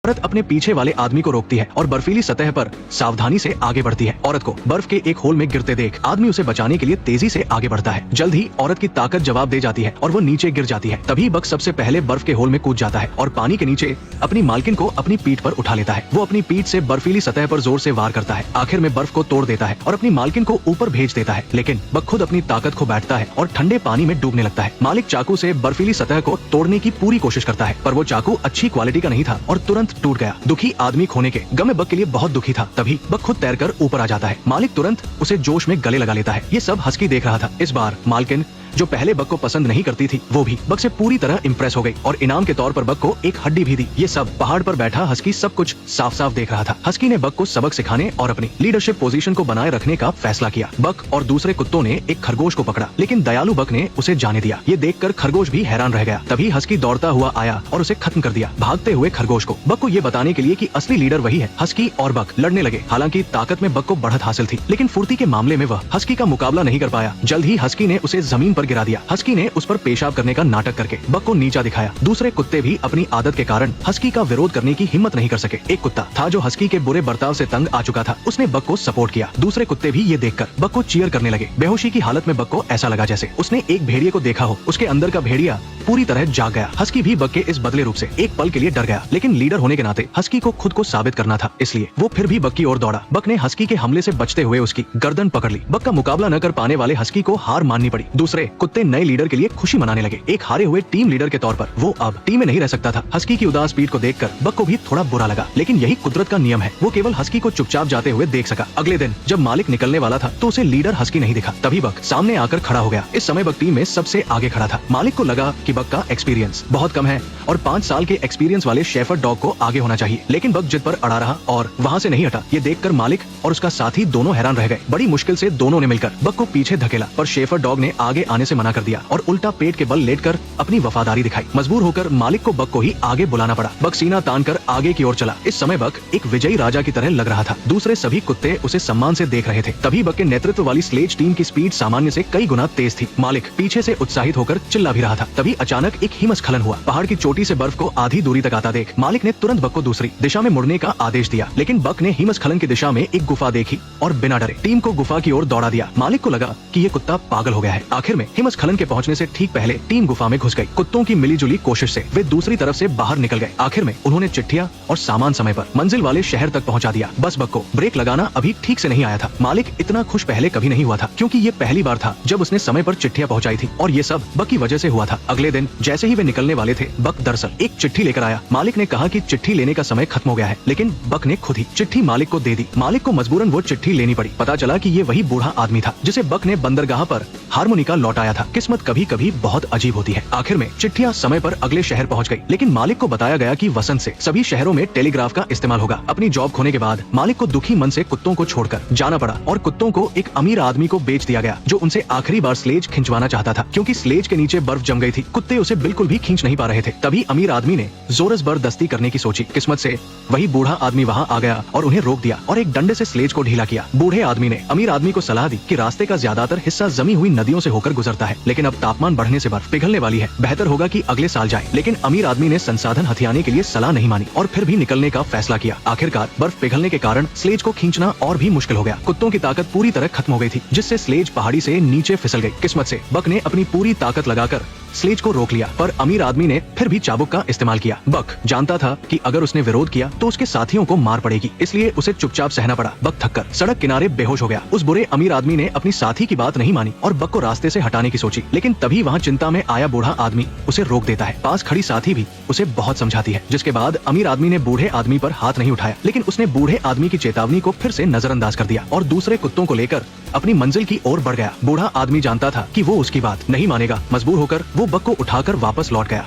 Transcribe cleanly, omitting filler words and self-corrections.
औरत अपने पीछे वाले आदमी को रोकती है और बर्फीली सतह पर सावधानी से आगे बढ़ती है। औरत को बर्फ के एक होल में गिरते देख आदमी उसे बचाने के लिए तेजी से आगे बढ़ता है। जल्द ही औरत की ताकत जवाब दे जाती है और वो नीचे गिर जाती है। तभी बक सबसे पहले बर्फ के होल में कूद जाता है और पानी के नीचे अपनी मालकिन को अपनी पीठ पर उठा लेता है। वो अपनी पीठ से बर्फीली सतह पर जोर से वार करता है। आखिर में बर्फ को तोड़ देता है और अपनी मालकिन को ऊपर भेज देता है। लेकिन बक खुद अपनी ताकत खो बैठता है और ठंडे पानी में डूबने लगता है। मालिक चाकू से बर्फीली सतह को तोड़ने की पूरी कोशिश करता है, पर वो चाकू अच्छी क्वालिटी का नहीं था और तुरंत टूट गया। दुखी आदमी खोने के गम में बक के लिए बहुत दुखी था। तभी बक खुद तैरकर ऊपर आ जाता है। मालिक तुरंत उसे जोश में गले लगा लेता है। ये सब हस्की देख रहा था। इस बार मालकिन, जो पहले बक को पसंद नहीं करती थी, वो भी बक से पूरी तरह इम्प्रेस हो गई और इनाम के तौर पर बक को एक हड्डी भी दी। ये सब पहाड़ पर बैठा हस्की सब कुछ साफ साफ देख रहा था। हस्की ने बक को सबक सिखाने और अपनी लीडरशिप पोजीशन को बनाए रखने का फैसला किया। बक और दूसरे कुत्तों ने एक खरगोश को पकड़ा, लेकिन दयालु बक ने उसे जाने दिया। ये देखकर खरगोश भी हैरान रह गया। तभी हस्की दौड़ता हुआ आया और उसे खत्म कर दिया, भागते हुए खरगोश को। बक को ये बताने के लिए कि असली लीडर वही है। हस्की और बक लड़ने लगे। हालांकि ताकत में बक को बढ़त हासिल थी, लेकिन फुर्ती के मामले में वह हस्की का मुकाबला नहीं कर पाया। जल्द ही हस्की ने उसे जमीन पर गिरा दिया। हस्की ने उस पर पेशाब करने का नाटक करके बक को नीचा दिखाया। दूसरे कुत्ते भी अपनी आदत के कारण हस्की का विरोध करने की हिम्मत नहीं कर सके। एक कुत्ता था जो हस्की के बुरे बर्ताव से तंग आ चुका था। उसने बक को सपोर्ट किया। दूसरे कुत्ते भी ये देखकर बक को चीयर करने लगे। बेहोशी की हालत में बक को ऐसा लगा जैसे उसने एक भेड़िए को देखा हो। उसके अंदर का भेड़िया पूरी तरह जाग गया। हस्की भी बक के इस बदले रूप से एक पल के लिए डर गया, लेकिन लीडर होने के नाते हस्की को खुद को साबित करना था, इसलिए वो फिर भी बक की ओर दौड़ा। बक ने हस्की के हमले से बचते हुए उसकी गर्दन पकड़ ली। बक का मुकाबला न कर पाने वाले हस्की को हार माननी पड़ी। दूसरे कुत्ते नए लीडर के लिए खुशी मनाने लगे। एक हारे हुए टीम लीडर के तौर पर वो अब टीम में नहीं रह सकता था। हस्की की उदास पीठ को देखकर बक को भी थोड़ा बुरा लगा, लेकिन यही कुदरत का नियम है। वो केवल हस्की को चुपचाप जाते हुए देख सका। अगले दिन जब मालिक निकलने वाला था तो उसे लीडर हस्की नहीं दिखा। तभी बक सामने आकर खड़ा हो गया। इस समय बक टीम में सबसे आगे खड़ा था। मालिक को लगा कि बक का एक्सपीरियंस बहुत कम है और 5 साल के एक्सपीरियंस वाले शेफर्ड डॉग को आगे होना चाहिए, लेकिन बक जिद पर अड़ा रहा और वहाँ से नहीं हटा। ये देखकर मालिक और उसका साथी दोनों हैरान रह गए। बड़ी मुश्किल से दोनों ने मिलकर बक को पीछे धकेला, पर शेफर्ड डॉग ने आगे आने से मना कर दिया और उल्टा पेट के बल लेटकर अपनी वफादारी दिखाई। मजबूर होकर मालिक को बक को ही आगे बुलाना पड़ा। बक सीना तानकर आगे की ओर चला। इस समय बक एक विजयी राजा की तरह लग रहा था। दूसरे सभी कुत्ते उसे सम्मान से देख रहे थे। तभी बक के नेतृत्व वाली स्लेज टीम की स्पीड सामान्य से कई गुना तेज थी। मालिक पीछे से उत्साहित होकर चिल्ला भी रहा था। तभी अचानक एक हिमस्खलन हुआ। पहाड़ की चोटी से बर्फ को आधी दूरी तक आता देख मालिक ने तुरंत बक को दूसरी दिशा में मुड़ने का आदेश दिया, लेकिन बक ने हिमस्खलन की दिशा में एक गुफा देखी और बिना डरे टीम को गुफा की ओर दौड़ा दिया। मालिक को लगा कि ये कुत्ता पागल हो गया है। आखिर में हिमस्खलन के पहुंचने से ठीक पहले टीम गुफा में घुस गई। कुत्तों की मिलीजुली कोशिश से वे दूसरी तरफ से बाहर निकल गए। आखिर में उन्होंने चिट्ठियां और सामान समय पर मंजिल वाले शहर तक पहुंचा दिया। बस बक को ब्रेक लगाना अभी ठीक से नहीं आया था। मालिक इतना खुश पहले कभी नहीं हुआ था, क्योंकि ये पहली बार था जब उसने समय पर चिट्ठियां पहुंचाई थी और ये सब बक की वजह से हुआ था। अगले दिन जैसे ही वे निकलने वाले थे, बक दरअसल एक चिट्ठी लेकर आया। मालिक ने कहा कि चिट्ठी लेने का समय खत्म हो गया है, लेकिन बक ने खुद ही चिट्ठी मालिक को दे दी। मालिक को मजबूरन वो चिट्ठी लेनी पड़ी। पता चला कि ये वही बूढ़ा आदमी था जिसे बक ने बंदरगाह पर हारमोनिका लौटाया था। किस्मत कभी कभी बहुत अजीब होती है। आखिर में चिट्ठियां समय पर अगले शहर पहुंच गई, लेकिन मालिक को बताया गया कि वसंत से सभी शहरों में टेलीग्राफ का इस्तेमाल होगा। अपनी जॉब खोने के बाद मालिक को दुखी मन से कुत्तों को छोड़कर जाना पड़ा और कुत्तों को एक अमीर आदमी को बेच दिया गया, जो उनसे आखिरी बार स्लेज खिंचवाना चाहता था। क्योंकि स्लेज के नीचे बर्फ जम गई थी, कुत्ते उसे बिल्कुल भी खींच नहीं पा रहे थे। तभी अमीर आदमी ने जोर जबरदस्ती करने की सोची। किस्मत से वही बूढ़ा आदमी वहाँ आ गया और उन्हें रोक दिया और एक डंडे से स्लेज को ढीला किया। बूढ़े आदमी ने अमीर आदमी को सलाह दी कि रास्ते का ज्यादातर हिस्सा जमी हुई नदियों से होकर गुजरता है, लेकिन अब तापमान बढ़ने से बर्फ पिघलने वाली है। बेहतर होगा कि अगले साल जाए। लेकिन अमीर आदमी ने संसाधन हथियाने के लिए सलाह नहीं मानी और फिर भी निकलने का फैसला किया। आखिरकार बर्फ पिघलने के कारण स्लेज को खींचना और भी मुश्किल हो गया। कुत्तों की ताकत पूरी तरह खत्म हो गई थी, जिससे स्लेज पहाड़ी से नीचे फिसल गई। किस्मत से बक ने अपनी पूरी ताकत लगाकर स्लेज को रोक लिया, पर अमीर आदमी ने फिर भी चाबुक का इस्तेमाल किया। बक जानता था कि अगर उसने विरोध किया तो उसके साथियों को मार पड़ेगी, इसलिए उसे चुपचाप सहना पड़ा। बक थककर सड़क किनारे बेहोश हो गया। उस बुरे अमीर आदमी ने अपनी साथी की बात नहीं मानी और बक को रास्ते से हटाने की सोची, लेकिन तभी वहाँ चिंता में आया बूढ़ा आदमी उसे रोक देता है। पास खड़ी साथी भी उसे बहुत समझाती है, जिसके बाद अमीर आदमी ने बूढ़े आदमी पर हाथ नहीं उठाया, लेकिन उसने बूढ़े आदमी की चेतावनी को फिर से नजरअंदाज कर दिया और दूसरे कुत्तों को लेकर अपनी मंजिल की ओर बढ़ गया। बूढ़ा आदमी जानता था कि वो उसकी बात नहीं मानेगा। मजबूर होकर वो बक को उठाकर वापस लौट गया।